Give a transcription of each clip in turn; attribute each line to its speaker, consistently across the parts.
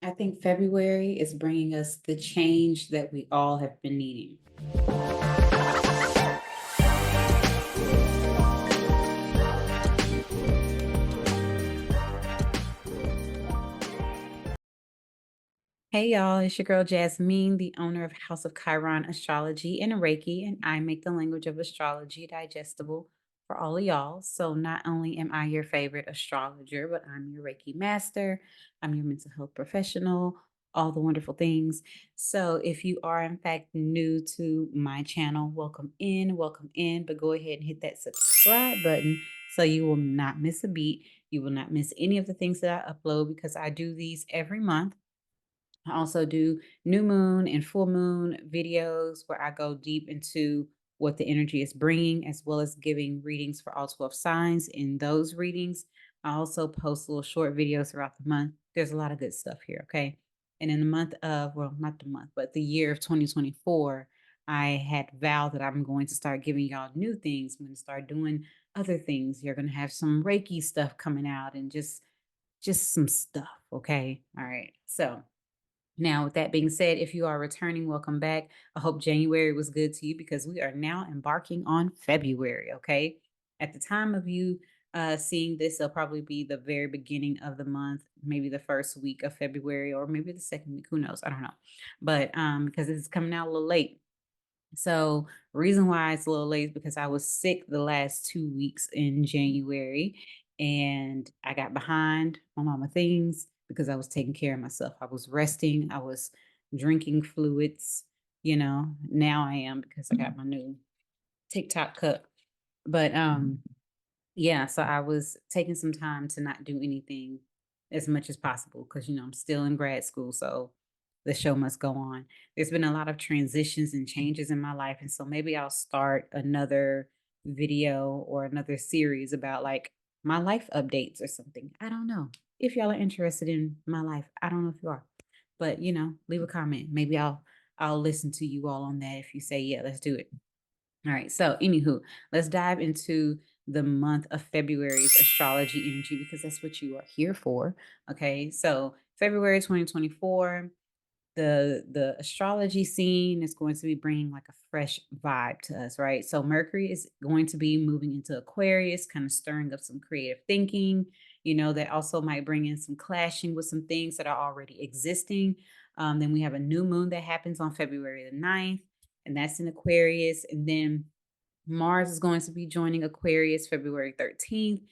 Speaker 1: I think February is bringing us the change that we all have been needing. Hey y'all, it's your girl Jasmine, the owner of House of Chiron Astrology and Reiki, and I make the language of astrology digestible for all of y'all. So not only am I your favorite astrologer, but I'm your Reiki master, I'm your mental health professional, all the wonderful things. So if you are in fact new to my channel, welcome in, but go ahead and hit that subscribe button so you will not miss a beat. You will not miss any of the things that I upload because I do these every month. I also do new moon and full moon videos where I go deep into what the energy is bringing, as well as giving readings for all 12 signs in those readings. I also post little short videos throughout the month. There's a lot of good stuff here, okay? And in the month of, well, not the month, but the year of 2024, I had vowed that I'm going to start giving y'all new things. I'm going to start doing other things. You're going to have some Reiki stuff coming out and just some stuff, okay? All right. So, now, with that being said, if you are returning, welcome back. I hope January was good to you because we are now embarking on February. Okay. At the time of you seeing this, it'll probably be the very beginning of the month, maybe the first week of February, or maybe the second week. Who knows? I don't know. But because it's coming out a little late. So, reason why it's a little late is because I was sick the last 2 weeks in January and I got behind on all my things because I was taking care of myself. I was resting, I was drinking fluids, now I am because I got my new TikTok cup. But yeah, so I was taking some time to not do anything as much as possible because I'm still in grad school, so the show must go on. There's been a lot of transitions and changes in my life, and so maybe I'll start another video or another series about like my life updates or something. I don't know. If y'all are interested in my life, I don't know if you are. But, leave a comment. Maybe I'll listen to you all on that if you say, yeah, let's do it. All right. So, anywho, let's dive into the month of February's astrology energy because that's what you are here for. Okay. So, February 2024, the astrology scene is going to be bringing like a fresh vibe to us, right? So, Mercury is going to be moving into Aquarius, kind of stirring up some creative thinking. That also might bring in some clashing with some things that are already existing. Then we have a new moon that happens on February the 9th, and that's in Aquarius. And then Mars is going to be joining Aquarius February 13th.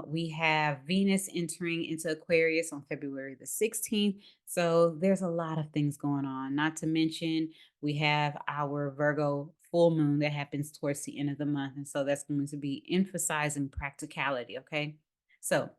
Speaker 1: We have Venus entering into Aquarius on February the 16th. So there's a lot of things going on. Not to mention, we have our Virgo full moon that happens towards the end of the month. And so that's going to be emphasizing practicality. Okay. So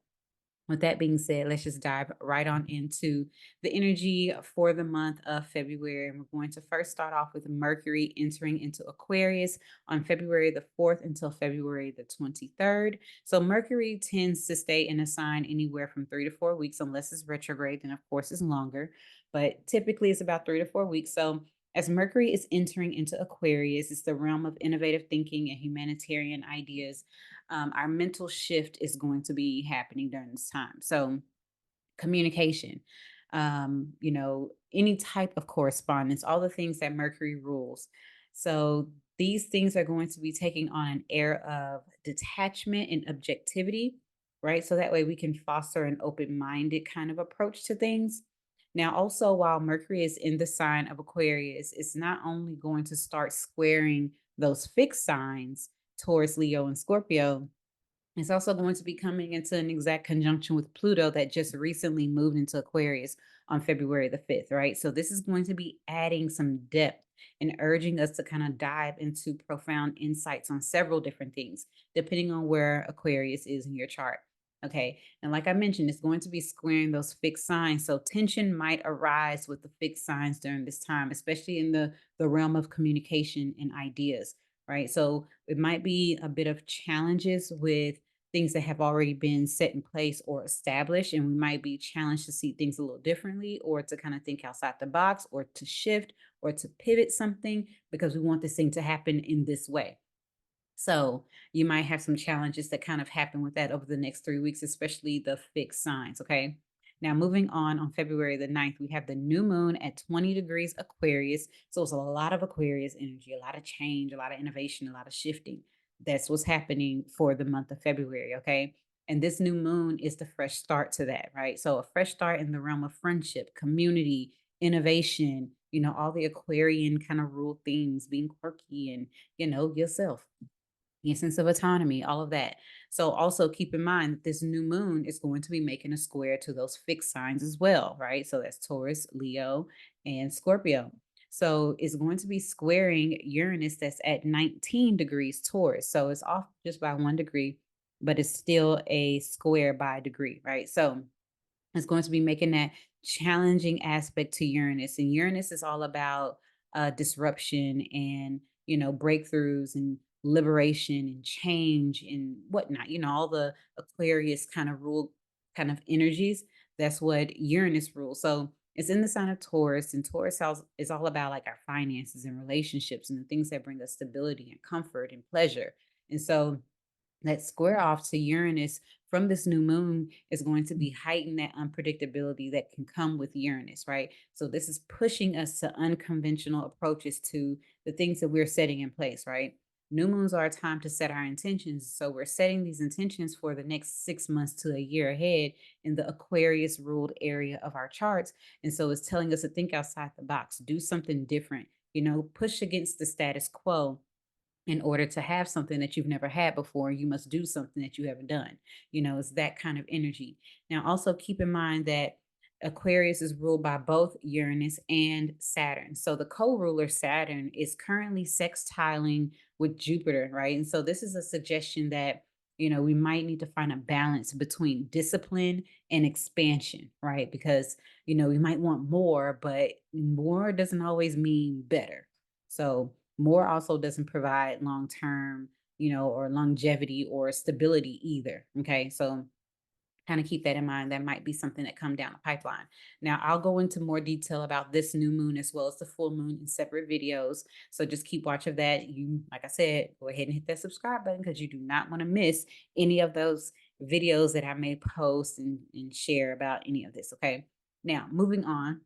Speaker 1: with that being said, let's just dive right on into the energy for the month of February. And we're going to first start off with Mercury entering into Aquarius on February the 4th until February the 23rd. So Mercury tends to stay in a sign anywhere from 3 to 4 weeks, unless it's retrograde, then of course it's longer. But typically it's about 3 to 4 weeks. So as Mercury is entering into Aquarius, it's the realm of innovative thinking and humanitarian ideas. Our mental shift is going to be happening during this time. So, communication, any type of correspondence, all the things that Mercury rules. So, these things are going to be taking on an air of detachment and objectivity, right? So that way we can foster an open minded kind of approach to things. Now, also, while Mercury is in the sign of Aquarius, it's not only going to start squaring those fixed signs towards Leo and Scorpio, it's also going to be coming into an exact conjunction with Pluto that just recently moved into Aquarius on February the 5th, right? So, this is going to be adding some depth and urging us to kind of dive into profound insights on several different things, depending on where Aquarius is in your chart. Okay. And like I mentioned, it's going to be squaring those fixed signs. So tension might arise with the fixed signs during this time, especially in the realm of communication and ideas, right? So it might be a bit of challenges with things that have already been set in place or established, and we might be challenged to see things a little differently or to kind of think outside the box or to shift or to pivot something because we want this thing to happen in this way. So you might have some challenges that kind of happen with that over the next 3 weeks, especially the fixed signs. Okay. Now, moving on February the 9th, we have the new moon at 20 degrees Aquarius. So it's a lot of Aquarius energy, a lot of change, a lot of innovation, a lot of shifting. That's what's happening for the month of February. Okay. And this new moon is the fresh start to that, right? So a fresh start in the realm of friendship, community, innovation, all the Aquarian kind of rule things, being quirky and, yourself, your sense of autonomy, all of that. So also keep in mind that this new moon is going to be making a square to those fixed signs as well, right? So that's Taurus, Leo, and Scorpio. So it's going to be squaring Uranus that's at 19 degrees Taurus. So it's off just by 1 degree, but it's still a square by a degree, right? So it's going to be making that challenging aspect to Uranus. And Uranus is all about disruption and, breakthroughs and liberation and change and whatnot, all the Aquarius kind of rule kind of energies. That's what Uranus rules. So it's in the sign of Taurus, and Taurus is all about like our finances and relationships and the things that bring us stability and comfort and pleasure. And so that square off to Uranus from this new moon is going to be heighten that unpredictability that can come with Uranus, right? So this is pushing us to unconventional approaches to the things that we're setting in place, right? New moons are a time to set our intentions. So we're setting these intentions for the next 6 months to a year ahead in the Aquarius ruled area of our charts. And so it's telling us to think outside the box, do something different, push against the status quo in order to have something that you've never had before. You must do something that you haven't done. It's that kind of energy. Now, also keep in mind that Aquarius is ruled by both Uranus and Saturn. So the co-ruler Saturn is currently sextiling with Jupiter, right? And so this is a suggestion that we might need to find a balance between discipline and expansion, right? Because we might want more, but more doesn't always mean better. So more also doesn't provide long term, or longevity or stability either. Okay. So kind of keep that in mind. That might be something that come down the pipeline. Now, I'll go into more detail about this new moon as well as the full moon in separate videos. So just keep watch of that. You, like I said, go ahead and hit that subscribe button because you do not want to miss any of those videos that I may post and share about any of this. Okay. Now, moving on,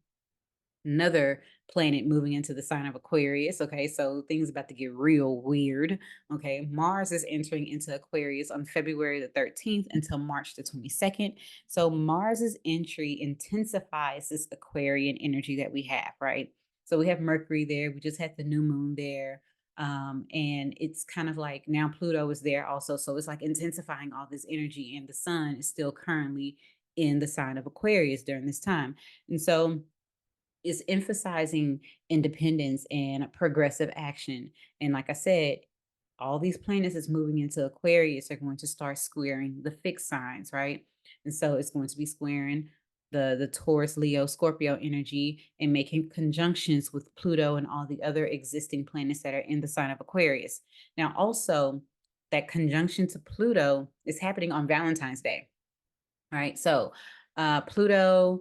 Speaker 1: another planet moving into the sign of Aquarius. Okay, so things about to get real weird. Okay, Mars is entering into Aquarius on February the 13th until March the 22nd. So Mars's entry intensifies this Aquarian energy that we have, right? So we have Mercury there. We just had the new moon there. And it's kind of like now Pluto is there also. So it's like intensifying all this energy, and the sun is still currently in the sign of Aquarius during this time. And so is emphasizing independence and progressive action. And like I said, all these planets is moving into Aquarius are going to start squaring the fixed signs, right? And so it's going to be squaring the Taurus, Leo, Scorpio energy and making conjunctions with Pluto and all the other existing planets that are in the sign of Aquarius. Now, also, that conjunction to Pluto is happening on Valentine's Day, right? So Pluto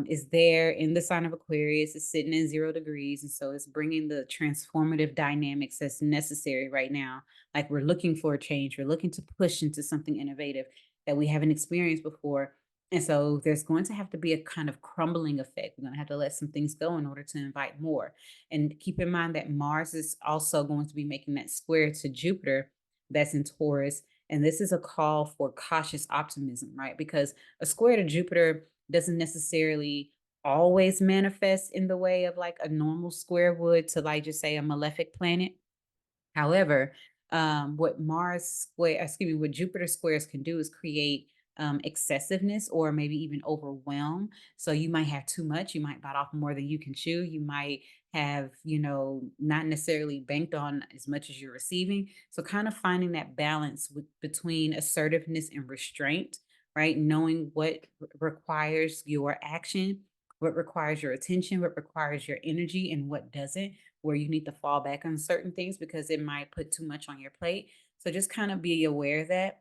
Speaker 1: is there in the sign of Aquarius. It's sitting in 0 degrees. And so it's bringing the transformative dynamics that's necessary right now. Like we're looking for a change. We're looking to push into something innovative that we haven't experienced before. And so there's going to have to be a kind of crumbling effect. We're going to have to let some things go in order to invite more. And keep in mind that Mars is also going to be making that square to Jupiter that's in Taurus. And this is a call for cautious optimism, right? Because a square to Jupiter doesn't necessarily always manifest in the way of like a normal square would to like just say a malefic planet. However, what Jupiter squares can do is create excessiveness or maybe even overwhelm. So you might have too much. You might bite off more than you can chew. You might have, not necessarily banked on as much as you're receiving. So kind of finding that balance between assertiveness and restraint, right? Knowing what requires your action, what requires your attention, what requires your energy, and what doesn't, where you need to fall back on certain things because it might put too much on your plate. So just kind of be aware that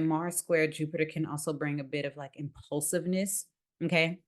Speaker 1: Mars square Jupiter can also bring a bit of like impulsiveness. Okay.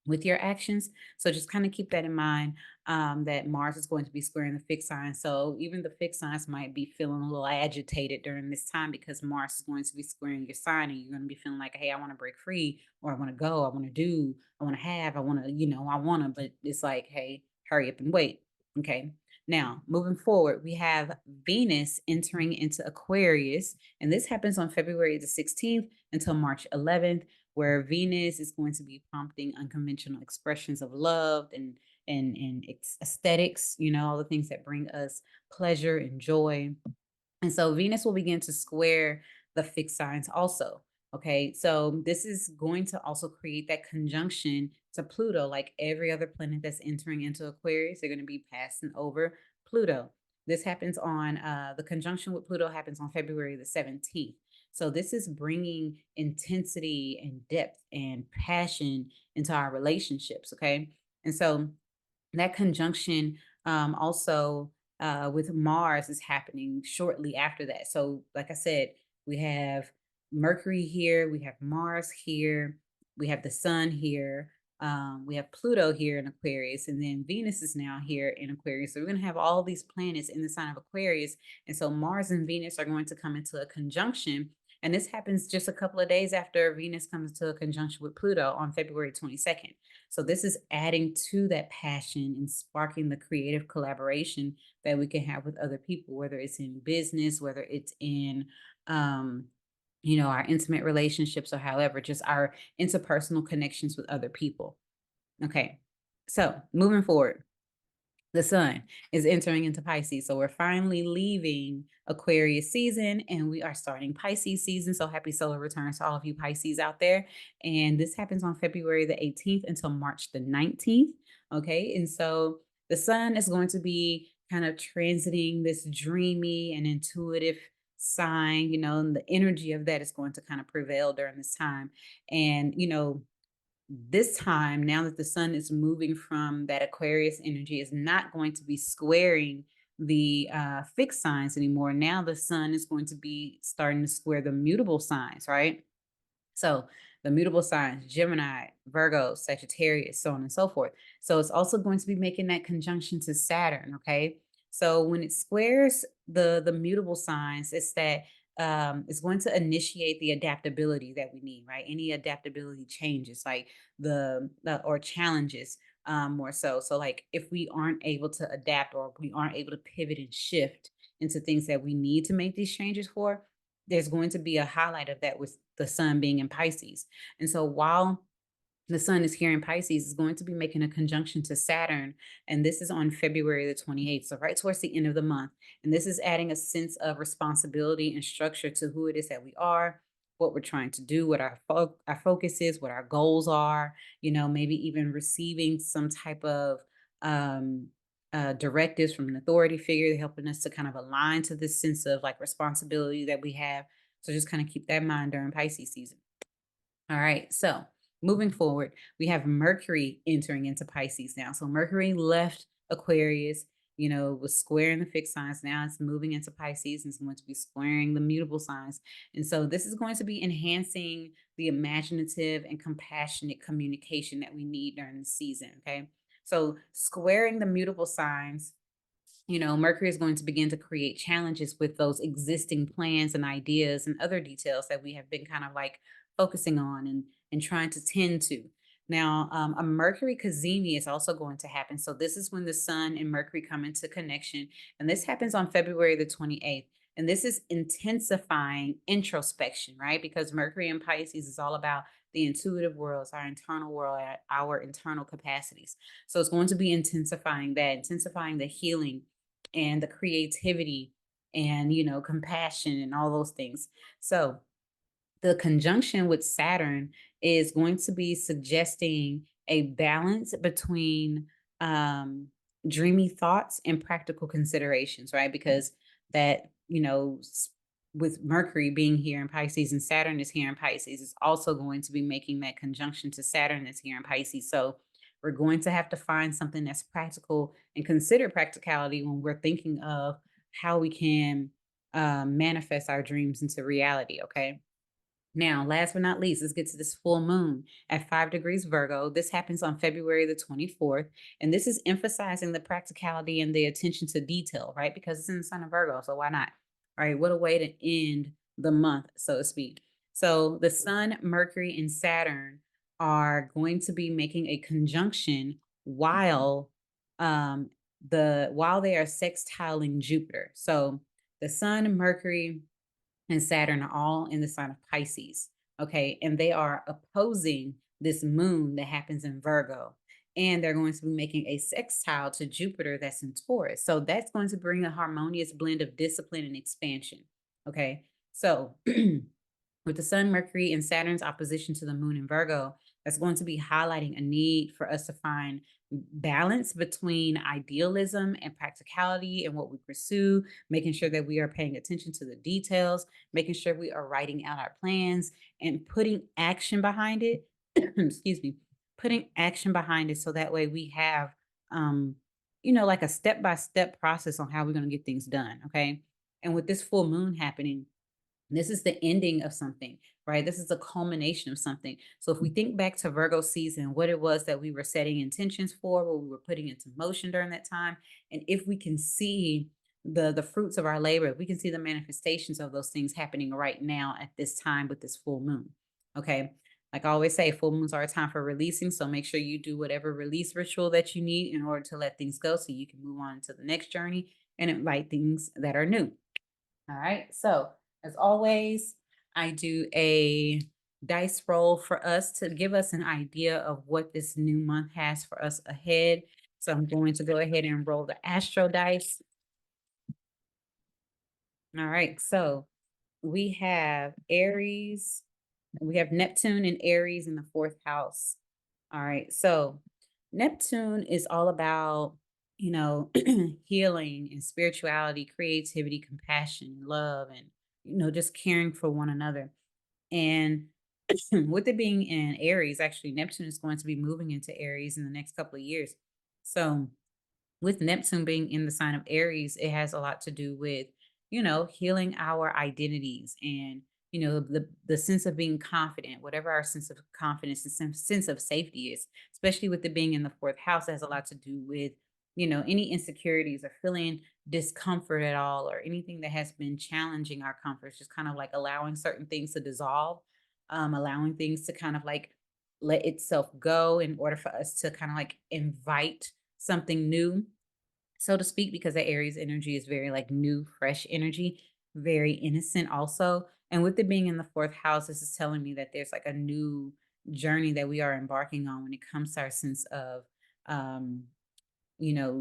Speaker 1: with your actions. So just kind of keep that in mind, that Mars is going to be squaring the fixed sign. So even the fixed signs might be feeling a little agitated during this time because Mars is going to be squaring your sign and you're going to be feeling like, hey, I want to break free, or I want to go, I want to do, I want to have, I want to, I want to, but it's like, hey, hurry up and wait. Okay. Now, moving forward, we have Venus entering into Aquarius, and this happens on February the 16th until March 11th, where Venus is going to be prompting unconventional expressions of love and aesthetics, all the things that bring us pleasure and joy. And so Venus will begin to square the fixed signs also. Okay, so this is going to also create that conjunction to Pluto, like every other planet that's entering into Aquarius, they're going to be passing over Pluto. This happens on the conjunction with Pluto happens on February the 17th. So this is bringing intensity and depth and passion into our relationships. Okay, and so that conjunction also with Mars is happening shortly after that. So, like I said, we have Mercury here, we have Mars here, we have the Sun here, we have Pluto here in Aquarius, and then Venus is now here in Aquarius. So, we're going to have all these planets in the sign of Aquarius. And so, Mars and Venus are going to come into a conjunction. And this happens just a couple of days after Venus comes to a conjunction with Pluto on February 22nd. So this is adding to that passion and sparking the creative collaboration that we can have with other people, whether it's in business, whether it's in our intimate relationships, or however, just our interpersonal connections with other people. Okay. So moving forward, the sun is entering into Pisces. So we're finally leaving Aquarius season and we are starting Pisces season. So happy solar returns to all of you Pisces out there. And this happens on February the 18th until March the 19th. Okay. And so the sun is going to be kind of transiting this dreamy and intuitive sign, and the energy of that is going to kind of prevail during this time. And, this time, now that the sun is moving from that Aquarius energy, is not going to be squaring the fixed signs anymore. Now the sun is going to be starting to square the mutable signs, right? So the mutable signs, Gemini, Virgo, Sagittarius, so on and so forth. So it's also going to be making that conjunction to Saturn, okay? So when it squares the mutable signs, it's going to initiate the adaptability that we need, right? Any adaptability changes, like or challenges, more so. So like if we aren't able to adapt or we aren't able to pivot and shift into things that we need to make these changes for, there's going to be a highlight of that with the sun being in Pisces. And so while the sun is here in Pisces, is going to be making a conjunction to Saturn. And this is on February the 28th. So right towards the end of the month. And this is adding a sense of responsibility and structure to who it is that we are, what we're trying to do, what our focus is, what our goals are, maybe even receiving some type of directives from an authority figure, helping us to kind of align to this sense of like responsibility that we have. So just kind of keep that in mind during Pisces season. All right. So moving forward, we have Mercury entering into Pisces now. So Mercury left Aquarius, was squaring the fixed signs. Now it's moving into Pisces and it's going to be squaring the mutable signs. And so this is going to be enhancing the imaginative and compassionate communication that we need during the season. Okay. So squaring the mutable signs, Mercury is going to begin to create challenges with those existing plans and ideas and other details that we have been kind of like focusing on and trying to tend to. Now, a Mercury cazimi is also going to happen. So this is when the sun and Mercury come into connection. And this happens on February the 28th. And this is intensifying introspection, right? Because Mercury in Pisces is all about the intuitive worlds, our internal world, our internal capacities. So it's going to be intensifying the healing and the creativity and, compassion and all those things. So the conjunction with Saturn is going to be suggesting a balance between dreamy thoughts and practical considerations, right? Because that, with Mercury being here in Pisces and Saturn is here in Pisces, is also going to be making that conjunction to Saturn that's here in Pisces. So we're going to have to find something that's practical and consider practicality when we're thinking of how we can manifest our dreams into reality. Okay. Now, last but not least, let's get to this full moon at 5 degrees Virgo. This happens on February the 24th. And this is emphasizing the practicality and the attention to detail, right? Because it's in the sign of Virgo. So why not? All right. What a way to end the month, so to speak. So the sun, Mercury, and Saturn are going to be making a conjunction while while they are sextiling Jupiter. So the sun, Mercury, and Saturn are all in the sign of Pisces. Okay. And they are opposing this moon that happens in Virgo. And they're going to be making a sextile to Jupiter that's in Taurus. So that's going to bring a harmonious blend of discipline and expansion. Okay. So with the Sun, Mercury, and Saturn's opposition to the moon in Virgo, that's going to be highlighting a need for us to find balance between idealism and practicality and what we pursue, making sure that we are paying attention to the details, making sure we are writing out our plans and putting action behind it. Excuse me, putting action behind it so that way we have, um, like a step by step process on how we're going to get things done. Okay. And with this full moon happening, this is the ending of something, right? This is a culmination of something. So if we think back to Virgo season, what it was that we were setting intentions for, what we were putting into motion during that time, and if we can see the fruits of our labor, we can see the manifestations of those things happening right now at this time with this full moon. Okay. Like I always say, full moons are a time for releasing. So make sure you do whatever release ritual that you need in order to let things go so you can move on to the next journey and invite things that are new. All right. So as always, I do a dice roll for us to give us an idea of what this new month has for us ahead. So I'm going to go ahead and roll the Astro dice. All right. So we have Aries. We have Neptune and Aries in the fourth house. All right. So Neptune is all about, healing and spirituality, creativity, compassion, love, and, just caring for one another. And with it being in Aries, actually, Neptune is going to be moving into Aries in the next couple of years. So with Neptune being in the sign of Aries, it has a lot to do with, healing our identities and, the sense of being confident, whatever our sense of confidence and sense of safety is, especially with it being in the fourth house, it has a lot to do with, any insecurities or feeling discomfort at all or anything that has been challenging our comforts, just kind of like allowing certain things to dissolve, allowing things to kind of like let itself go in order for us to kind of like invite something new, so to speak, because the Aries energy is very like new, fresh energy, very innocent also. And with it being in the fourth house, this is telling me that there's like a new journey that we are embarking on when it comes to our sense of um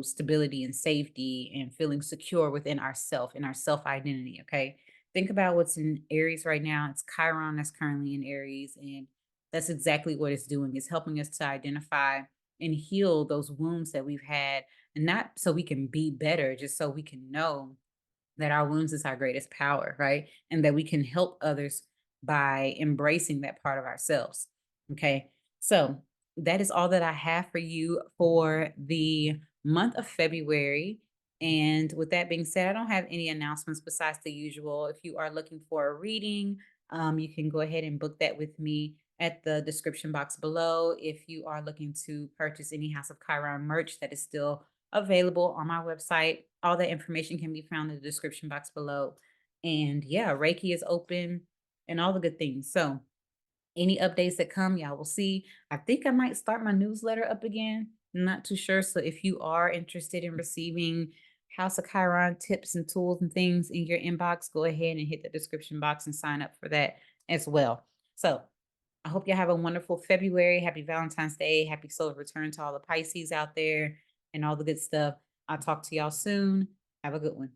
Speaker 1: stability and safety and feeling secure within ourself and our self identity. Okay. Think about what's in Aries right now. It's Chiron that's currently in Aries. And that's exactly what it's doing. It's helping us to identify and heal those wounds that we've had, and not so we can be better, just so we can know that our wounds is our greatest power, right? And that we can help others by embracing that part of ourselves. Okay. So that is all that I have for you for the month of February. And with that being said, I don't have any announcements besides the usual. If you are looking for a reading, you can go ahead and book that with me at the description box below. If you are looking to purchase any House of Chiron merch, that is still available on my website. All that information can be found in the description box below. And yeah, Reiki is open and all the good things. So any updates that come, y'all will see. I think I might start my newsletter up again. I'm not too sure. So if you are interested in receiving House of Chiron tips and tools and things in your inbox, go ahead and hit the description box and sign up for that as well. So I hope you have a wonderful February. Happy Valentine's Day. Happy solar return to all the Pisces out there and all the good stuff. I'll talk to y'all soon. Have a good one.